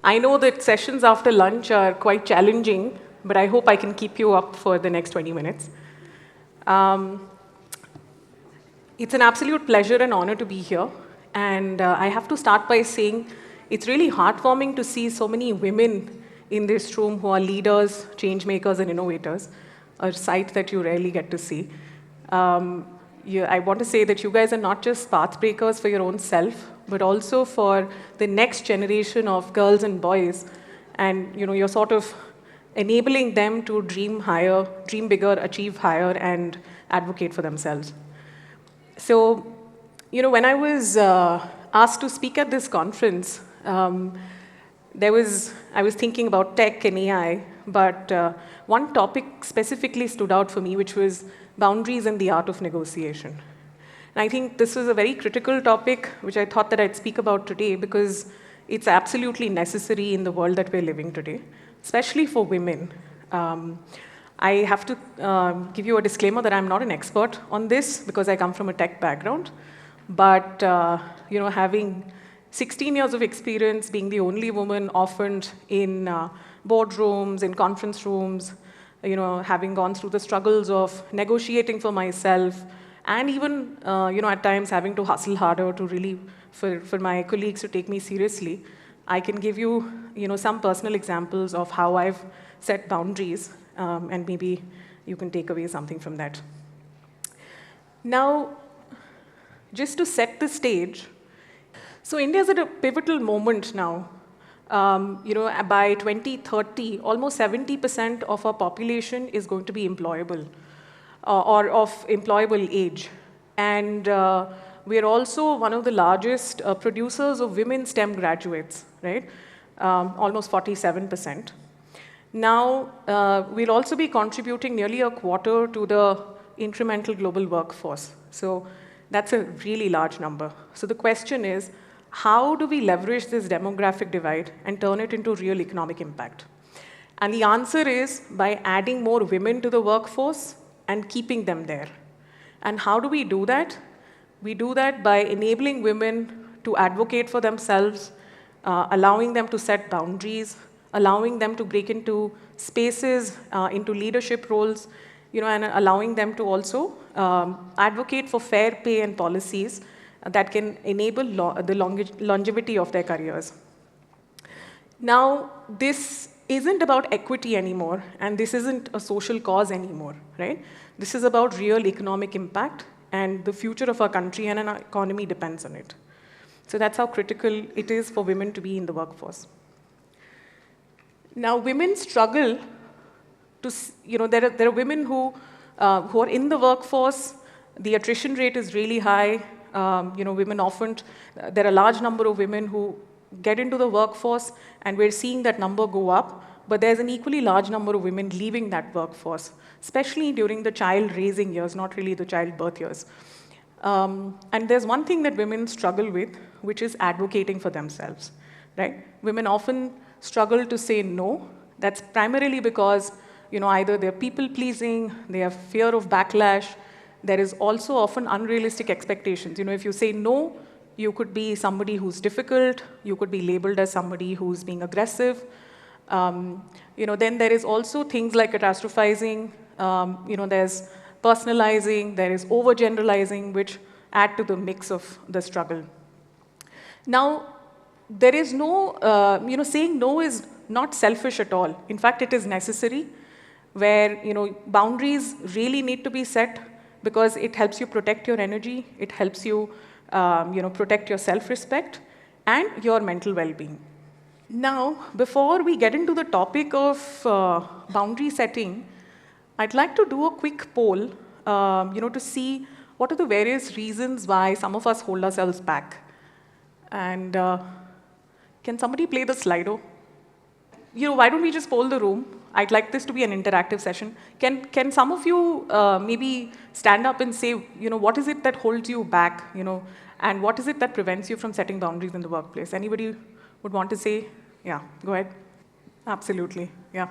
I know that sessions after lunch are quite challenging, but I hope I can keep you up for the next 20 minutes. Um, it's an absolute pleasure and honor to be here. And I have to start by saying it's really heartwarming to see so many women in this room who are leaders, change makers, and innovators, a sight that you rarely get to see. I want to say that you guys are not just path breakers for your own self, but also for the next generation of girls and boys. And you're sort of enabling them to dream higher, dream bigger, achieve higher, and advocate for themselves. So, when I was asked to speak at this conference, I was thinking about tech and AI, but one topic specifically stood out for me, which was boundaries and the art of negotiation. And I think this was a very critical topic, which I thought that I'd speak about today, because it's absolutely necessary in the world that we're living today, especially for women. I have to give you a disclaimer that I'm not an expert on this because I come from a tech background. But having 16 years of experience, being the only woman often in boardrooms, in conference rooms, having gone through the struggles of negotiating for myself, and even at times having to hustle harder to really for my colleagues to take me seriously, I can give you some personal examples of how I've set boundaries, and maybe you can take away something from that. Now, just to set the stage, so India's at a pivotal moment now. By 2030, almost 70% of our population is going to be employable or of employable age. And we're also one of the largest producers of women STEM graduates, right? Almost 47%. Now, we'll also be contributing nearly a quarter to the incremental global workforce. So that's a really large number. So the question is, how do we leverage this demographic divide and turn it into real economic impact? And the answer is by adding more women to the workforce and keeping them there. And how do we do that? We do that by enabling women to advocate for themselves, allowing them to set boundaries, allowing them to break into spaces, into leadership roles, and allowing them to also advocate for fair pay and policies that can enable the longevity of their careers. Now, this isn't about equity anymore, and this isn't a social cause anymore, right? This is about real economic impact, and the future of our country and our economy depends on it. So that's how critical it is for women to be in the workforce. Now, women struggle to, there are women who are in the workforce. The attrition rate is really high. Women often, there are a large number of women who get into the workforce, and we're seeing that number go up, but there's an equally large number of women leaving that workforce, especially during the child-raising years, not really the childbirth years. And there's one thing that women struggle with, which is advocating for themselves, right? Women often struggle to say no. That's primarily because, either they're people-pleasing, they have fear of backlash. There is also often unrealistic expectations. If you say no, you could be somebody who's difficult, you could be labeled as somebody who's being aggressive. Then there is also things like catastrophizing, there's personalizing, there is overgeneralizing, which add to the mix of the struggle. Now, there is no, saying no is not selfish at all. In fact, it is necessary, where, boundaries really need to be set because it helps you protect your energy, it helps you, protect your self-respect and your mental well-being. Now, before we get into the topic of boundary setting, I'd like to do a quick poll, to see what are the various reasons why some of us hold ourselves back. And can somebody play the Slido? Why don't we just poll the room? I'd like this to be an interactive session. Can some of you maybe stand up and say, what is it that holds you back, and what is it that prevents you from setting boundaries in the workplace? Anybody would want to say? Yeah, go ahead. Absolutely, yeah.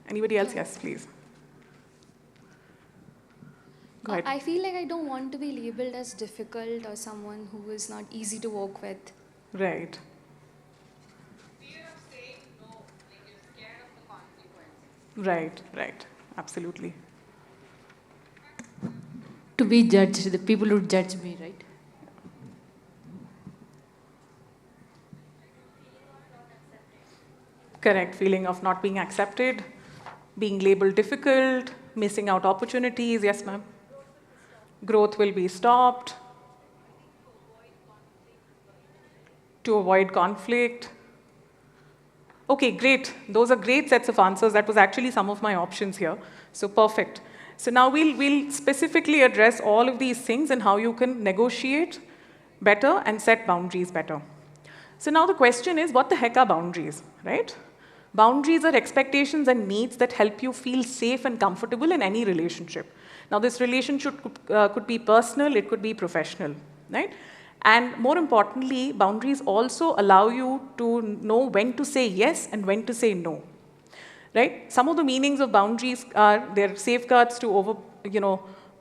Anybody else? Yes, please. Go ahead. I feel like I don't want to be labeled as difficult or someone who is not easy to work with. Right. Right, right, absolutely. To be judged, the people who judge me, right? Correct, feeling of not being accepted, being labeled difficult, missing out opportunities. Yes, ma'am. Growth will be stopped, to avoid conflict. Okay, great. Those are great sets of answers. That was actually some of my options here. So perfect. So now we'll specifically address all of these things and how you can negotiate better and set boundaries better. So now the question is, what the heck are boundaries, right? Boundaries are expectations and needs that help you feel safe and comfortable in any relationship. Now this relationship could be personal, it could be professional, right? And more importantly, boundaries also allow you to know when to say yes and when to say no, right? Some of the meanings of boundaries are they're safeguards to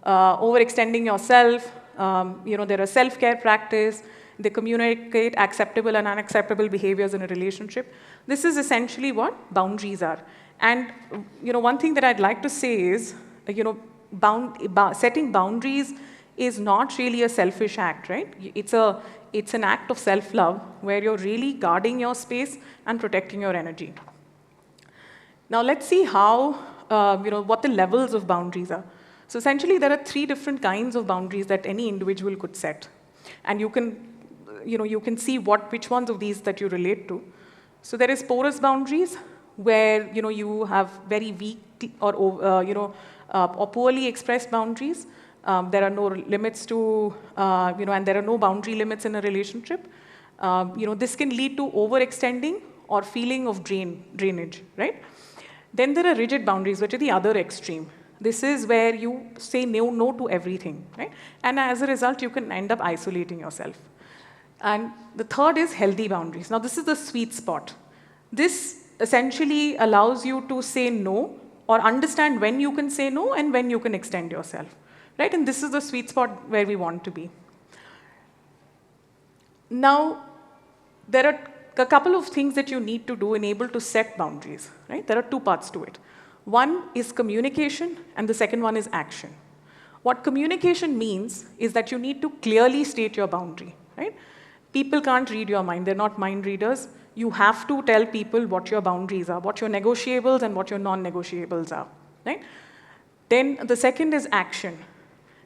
overextending yourself. They're a self-care practice. They communicate acceptable and unacceptable behaviors in a relationship. This is essentially what boundaries are. And one thing that I'd like to say is, setting boundaries is not really a selfish act, right? It's an act of self-love where you're really guarding your space and protecting your energy. Now let's see how, what the levels of boundaries are. So essentially, there are 3 different kinds of boundaries that any individual could set, and you can see which ones of these that you relate to. So there is porous boundaries, where you have very weak or poorly expressed boundaries. There are no limits to, and there are no boundary limits in a relationship. This can lead to overextending or feeling of drainage, right? Then there are rigid boundaries, which are the other extreme. This is where you say no to everything, right? And as a result, you can end up isolating yourself. And the third is healthy boundaries. Now, this is the sweet spot. This essentially allows you to say no or understand when you can say no and when you can extend yourself, right? And this is the sweet spot where we want to be. Now, there are a couple of things that you need to do in able to set boundaries, right? There are 2 parts to it. One is communication, and the second one is action. What communication means is that you need to clearly state your boundary, right? People can't read your mind. They're not mind readers. You have to tell people what your boundaries are, what your negotiables and what your non-negotiables are, right? Then the second is action.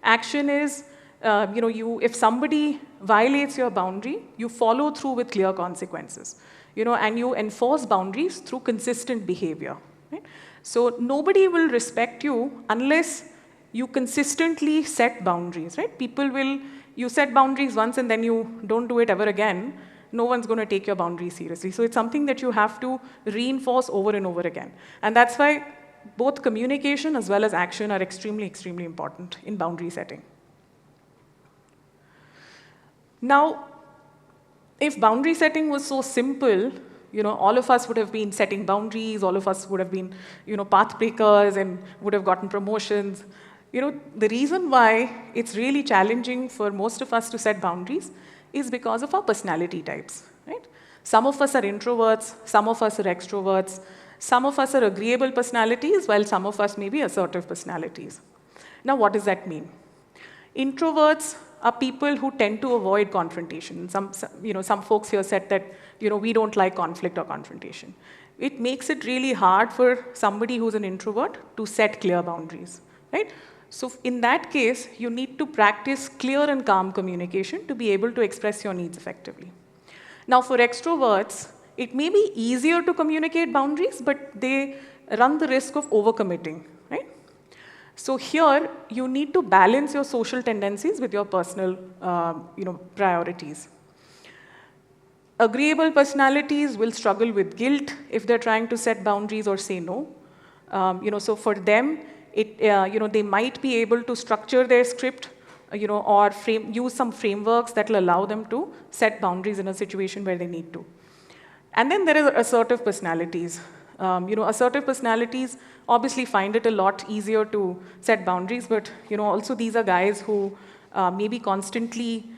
Action is, if somebody violates your boundary, you follow through with clear consequences, and you enforce boundaries through consistent behavior, right? So nobody will respect you unless you consistently set boundaries, right? You set boundaries once and then you don't do it ever again, no one's going to take your boundaries seriously. So it's something that you have to reinforce over and over again. And that's why both communication as well as action are extremely, extremely important in boundary setting. Now, if boundary setting was so simple, all of us would have been setting boundaries, all of us would have been, path breakers and would have gotten promotions. The reason why it's really challenging for most of us to set boundaries is because of our personality types, right? Some of us are introverts, some of us are extroverts, some of us are agreeable personalities, while some of us may be assertive personalities. Now, what does that mean? Introverts are people who tend to avoid confrontation. Some folks here said that, we don't like conflict or confrontation. It makes it really hard for somebody who's an introvert to set clear boundaries, right? So in that case, you need to practice clear and calm communication to be able to express your needs effectively. Now, for extroverts, it may be easier to communicate boundaries, but they run the risk of overcommitting, right? So here, you need to balance your social tendencies with your personal, priorities. Agreeable personalities will struggle with guilt if they're trying to set boundaries or say no. So for them, they might be able to structure their script, or use some frameworks that will allow them to set boundaries in a situation where they need to. And then there are assertive personalities. Assertive personalities obviously find it a lot easier to set boundaries, but also these are guys who may be constantly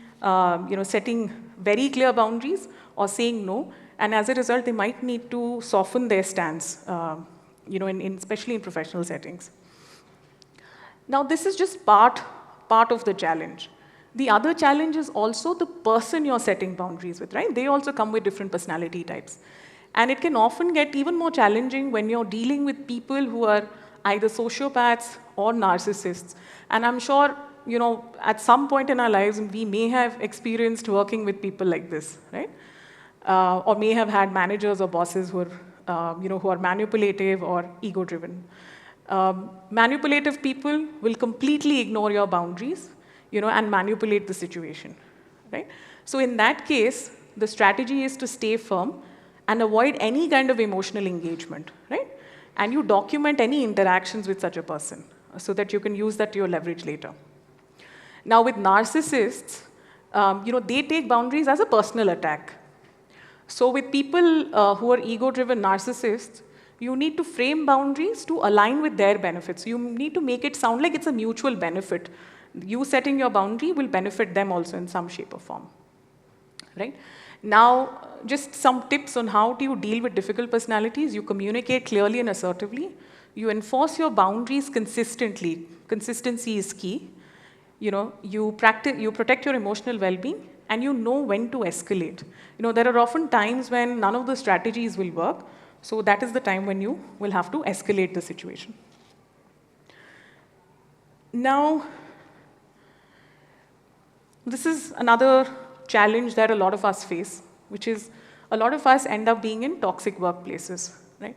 setting very clear boundaries or saying no, and as a result, they might need to soften their stance especially in professional settings. Now, this is just part of the challenge. The other challenge is also the person you're setting boundaries with, right? They also come with different personality types. And it can often get even more challenging when you're dealing with people who are either sociopaths or narcissists. And I'm sure, at some point in our lives, we may have experienced working with people like this, right? Or may have had managers or bosses who are manipulative or ego-driven. Manipulative people will completely ignore your boundaries, and manipulate the situation, right? So in that case, the strategy is to stay firm and avoid any kind of emotional engagement, right? And you document any interactions with such a person so that you can use that to your leverage later. Now with narcissists, they take boundaries as a personal attack. So with people who are ego-driven narcissists, you need to frame boundaries to align with their benefits. You need to make it sound like it's a mutual benefit. You setting your boundary will benefit them also in some shape or form, right? Now, just some tips on how do you deal with difficult personalities. You communicate clearly and assertively. You enforce your boundaries consistently. Consistency is key. You protect your emotional well-being, and you know when to escalate. There are often times when none of the strategies will work, so that is the time when you will have to escalate the situation. Now, this is another challenge that a lot of us face, which is a lot of us end up being in toxic workplaces, right?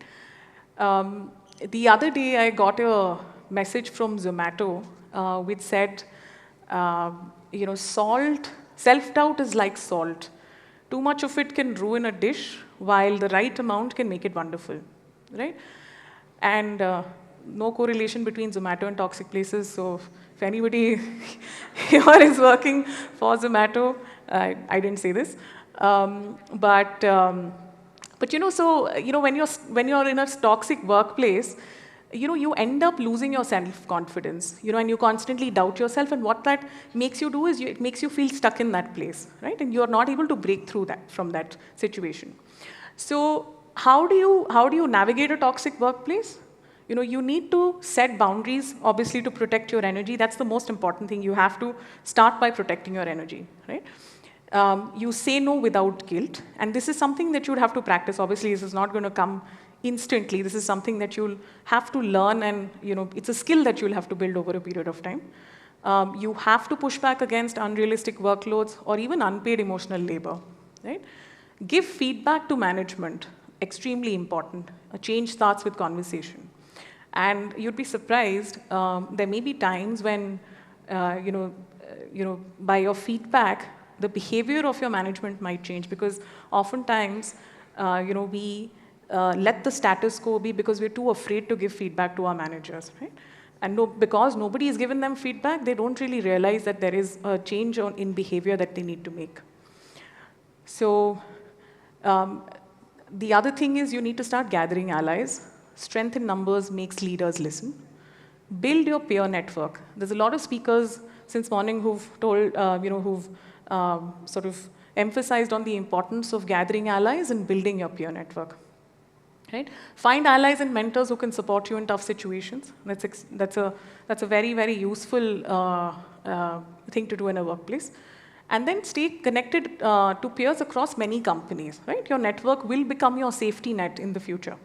The other day, I got a message from Zomato which said, self-doubt is like salt. Too much of it can ruin a dish, while the right amount can make it wonderful, right? And no correlation between Zomato and toxic places, so if anybody here is working for Zomato, I didn't say this, but when you're in a toxic workplace, you end up losing your self-confidence, and you constantly doubt yourself, and what that makes you do is it makes you feel stuck in that place, right? And you're not able to break through from that situation. So how do you navigate a toxic workplace? You need to set boundaries, obviously, to protect your energy. That's the most important thing. You have to start by protecting your energy, right? You say no without guilt, and this is something that you'd have to practice. Obviously, this is not going to come instantly. This is something that you'll have to learn, and it's a skill that you'll have to build over a period of time. You have to push back against unrealistic workloads or even unpaid emotional labor, right? Give feedback to management, extremely important. A change starts with conversation. And you'd be surprised, there may be times when, by your feedback, the behavior of your management might change, because oftentimes, we let the status quo be because we're too afraid to give feedback to our managers, right? And because nobody has given them feedback, they don't really realize that there is a change in behavior that they need to make. So the other thing is you need to start gathering allies. Strength in numbers makes leaders listen. Build your peer network. There's a lot of speakers since morning who've told, who've sort of emphasized on the importance of gathering allies and building your peer network. Right? Find allies and mentors who can support you in tough situations. That's a very, very useful thing to do in a workplace. And then stay connected to peers across many companies. Right? Your network will become your safety net in the future.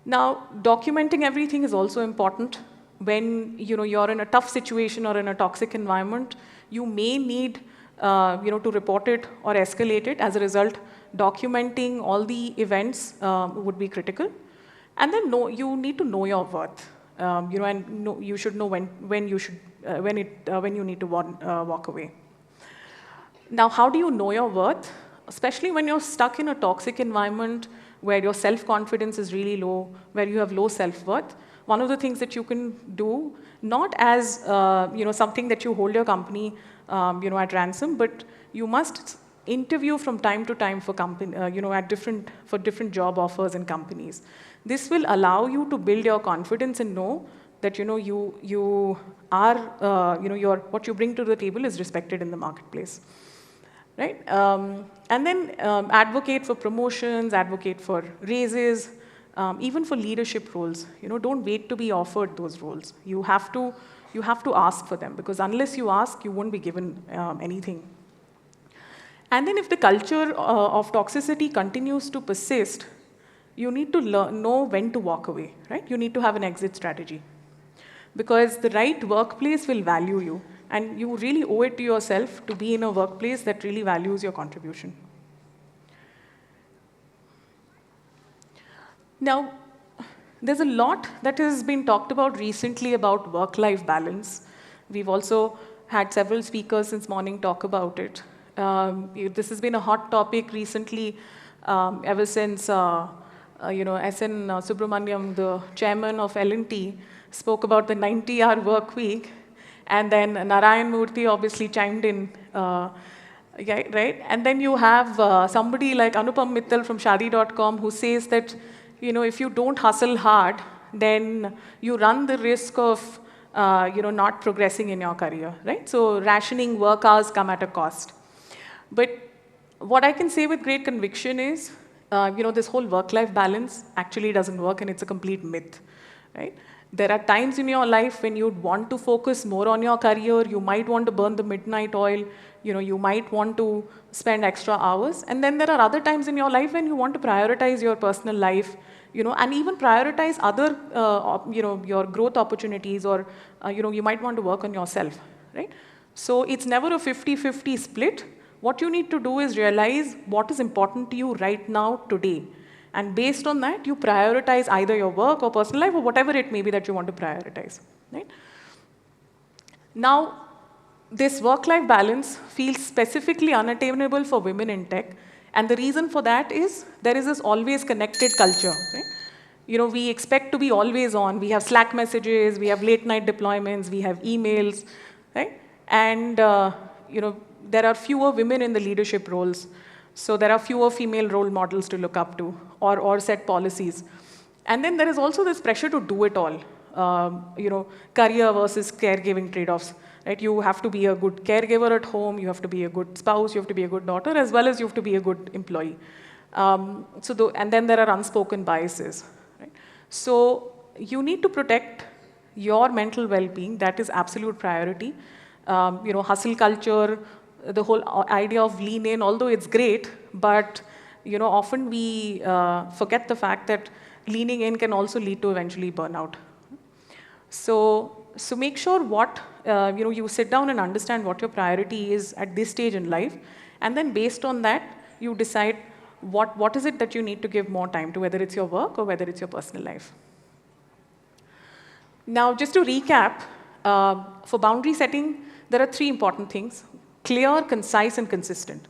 Now, documenting everything is also important. When you're in a tough situation or in a toxic environment, you may need to report it or escalate it. As a result, documenting all the events would be critical. And then you need to know your worth. You should know when you need to walk away. Now, how do you know your worth? Especially when you're stuck in a toxic environment where your self-confidence is really low, where you have low self-worth. One of the things that you can do, not as something that you hold your company at ransom, but you must interview from time to time for different job offers in companies. This will allow you to build your confidence and know that you are what you bring to the table is respected in the marketplace, right? And then advocate for promotions, advocate for raises. even for leadership roles. Don't wait to be offered those roles. You have to ask for them, because unless you ask, you won't be given anything. And then if the culture of toxicity continues to persist, you need to know when to walk away, right? You need to have an exit strategy. Because the right workplace will value you, and you really owe it to yourself to be in a workplace that really values your contribution. Now, there's a lot that has been talked about recently about work-life balance. We've also had several speakers since morning talk about it. This has been a hot topic recently, ever since S.N. Subramaniam, the chairman of L&T, spoke about the 90-hour work week, and then Narayan Murthy obviously chimed in, right? And then you have somebody like Anupam Mittal from Shadi.com who says that, if you don't hustle hard, then you run the risk of, not progressing in your career, right? So rationing work hours come at a cost. But what I can say with great conviction is, this whole work-life balance actually doesn't work, and it's a complete myth, right? There are times in your life when you'd want to focus more on your career, you might want to burn the midnight oil, you might want to spend extra hours, and then there are other times in your life when you want to prioritize your personal life, and even prioritize other, your growth opportunities, or, you might want to work on yourself, right? So it's never a 50-50 split. What you need to do is realize what is important to you right now, today. And based on that, you prioritize either your work or personal life or whatever it may be that you want to prioritize, right? Now, this work-life balance feels specifically unattainable for women in tech. And the reason for that is there is this always connected culture, right? We expect to be always on. We have Slack messages, we have late night deployments, we have emails, right? And, there are fewer women in the leadership roles. So there are fewer female role models to look up to, or set policies. And then there is also this pressure to do it all, career versus caregiving trade-offs, right? You have to be a good caregiver at home, you have to be a good spouse, you have to be a good daughter, as well as you have to be a good employee. And then there are unspoken biases, right? So you need to protect your mental well-being. That is absolute priority. Hustle culture, the whole idea of lean in, although it's great, but often we forget the fact that leaning in can also lead to eventually burnout. So make sure what, you sit down and understand what your priority is at this stage in life, and then based on that, you decide what is it that you need to give more time to, whether it's your work or whether it's your personal life. Now, just to recap, for boundary setting, there are 3 important things: clear, concise, and consistent.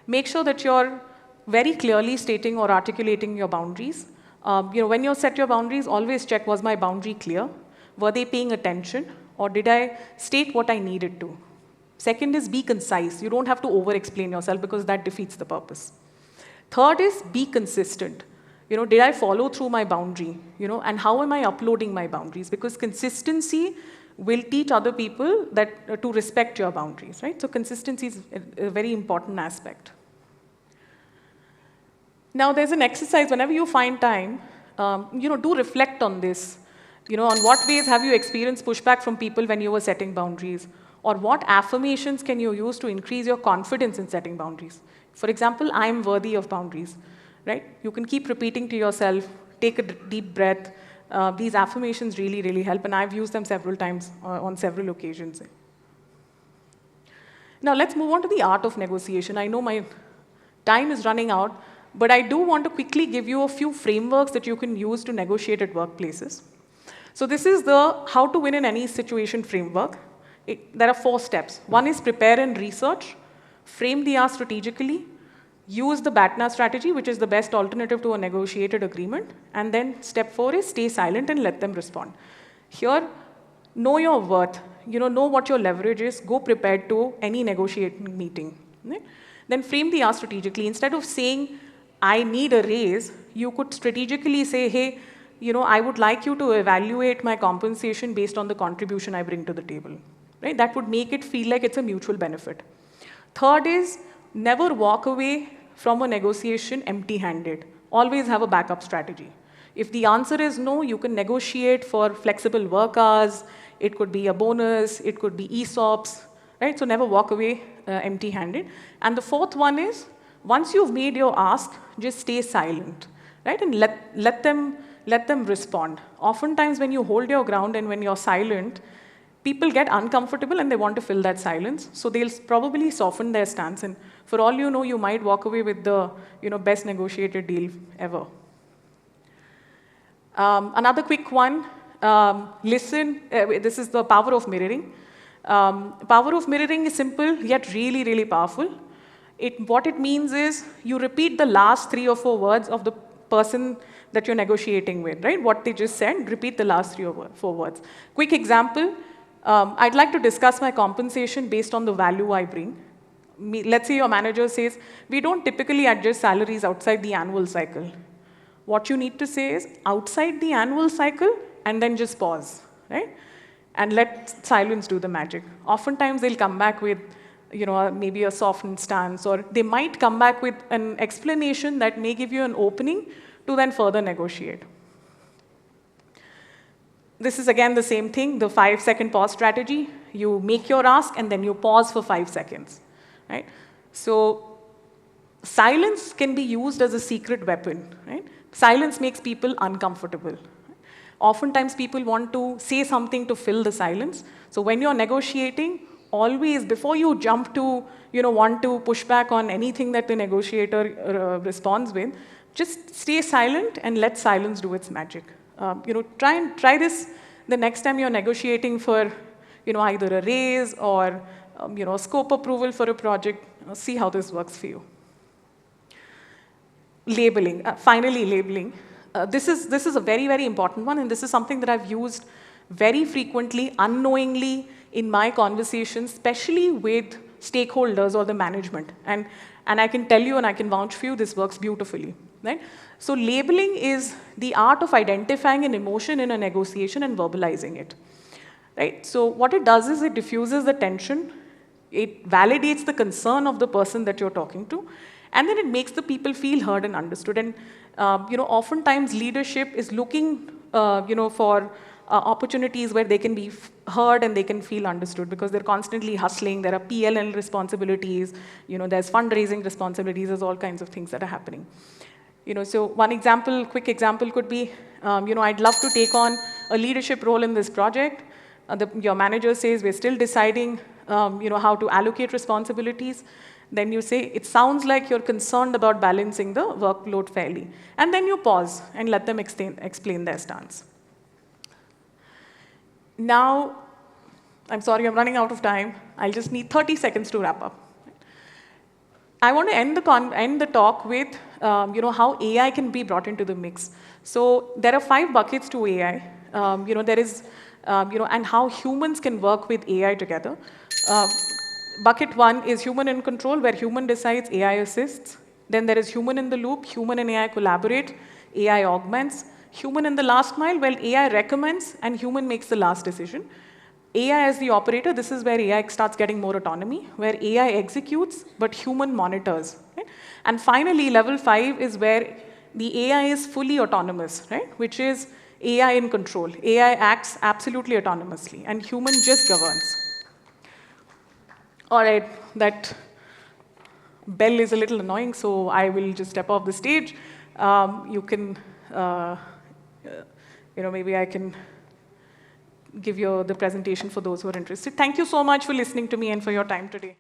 Make sure that you're very clearly stating or articulating your boundaries. When you set your boundaries, always check, was my boundary clear? Were they paying attention? Or did I state what I needed to? Second is be concise. You don't have to over-explain yourself, because that defeats the purpose. Third is be consistent. Did I follow through my boundary? And how am I uploading my boundaries? Because consistency will teach other people that to respect your boundaries, right? So consistency is a very important aspect. Now, there's an exercise. Whenever you find time, do reflect on this. On what ways have you experienced pushback from people when you were setting boundaries? Or what affirmations can you use to increase your confidence in setting boundaries? For example, I'm worthy of boundaries, right? You can keep repeating to yourself, take a deep breath. These affirmations really, really help, and I've used them several times on several occasions. Now, let's move on to the art of negotiation. I know my time is running out, but I do want to quickly give you a few frameworks that you can use to negotiate at workplaces. So this is the How to Win in Any Situation framework. There are 4 steps. One is prepare and research, frame the ask strategically, use the BATNA strategy, which is the best alternative to a negotiated agreement. And then step 4 is stay silent and let them respond. Here, know your worth. Know what your leverage is. Go prepared to any negotiating meeting. Right? Then frame the ask strategically. Instead of saying, I need a raise, you could strategically say, hey, I would like you to evaluate my compensation based on the contribution I bring to the table. Right? That would make it feel like it's a mutual benefit. Third is, never walk away from a negotiation empty-handed. Always have a backup strategy. If the answer is no, you can negotiate for flexible work hours. It could be a bonus. It could be ESOPs, right? So never walk away empty-handed. And the fourth one is, once you've made your ask, just stay silent, right? And let them respond. Oftentimes when you hold your ground and when you're silent, people get uncomfortable and they want to fill that silence. So they'll probably soften their stance. And for all you know, you might walk away with the best negotiated deal ever. Another quick one, listen. This is the power of mirroring. Power of mirroring is simple, yet really, really powerful. What it means is you repeat the last 3 or 4 words of the person that you're negotiating with, right? What they just said, repeat the last 3 or 4 words. Quick example, I'd like to discuss my compensation based on the value I bring. Let's say your manager says, we don't typically adjust salaries outside the annual cycle. What you need to say is, outside the annual cycle, and then just pause, right? And let silence do the magic. Oftentimes they'll come back with maybe a softened stance, or they might come back with an explanation that may give you an opening to then further negotiate. This is again the same thing, the 5-second pause strategy. You make your ask and then you pause for 5 seconds, right? So silence can be used as a secret weapon, right? Silence makes people uncomfortable. Oftentimes people want to say something to fill the silence. So when you're negotiating, always, before you jump to, want to push back on anything that the negotiator responds with, just stay silent and let silence do its magic. Try this the next time you're negotiating for, either a raise or, scope approval for a project. See how this works for you. Labeling, finally labeling. This is a very, very important one, and this is something that I've used very frequently, unknowingly, in my conversations, especially with stakeholders or the management. And I can tell you and I can vouch for you, this works beautifully, right? So labeling is the art of identifying an emotion in a negotiation and verbalizing it, right? So what it does is it diffuses the tension, it validates the concern of the person that you're talking to, and then it makes the people feel heard and understood. And oftentimes leadership is looking, for opportunities where they can be heard and they can feel understood, because they're constantly hustling. There are PLL responsibilities, there's fundraising responsibilities, there's all kinds of things that are happening. So one example, quick example could be, I'd love to take on a leadership role in this project. Your manager says, we're still deciding, how to allocate responsibilities. Then you say, it sounds like you're concerned about balancing the workload fairly. And then you pause and let them explain their stance. Now, I'm sorry, I'm running out of time. I'll just need 30 seconds to wrap up. I want to end the talk with, how AI can be brought into the mix. So there are 5 buckets to AI. There is, and how humans can work with AI together. Bucket 1 is human in control, where human decides, AI assists. Then there is human in the loop, human and AI collaborate, AI augments. Human in the last mile, well, AI recommends and human makes the last decision. AI as the operator, this is where AI starts getting more autonomy, where AI executes, but human monitors. Right? And finally, level 5 is where the AI is fully autonomous, right? Which is AI in control. AI acts absolutely autonomously, and human just governs. All right, that bell is a little annoying, so I will just step off the stage. You can, maybe I can give you the presentation for those who are interested. Thank you so much for listening to me and for your time today.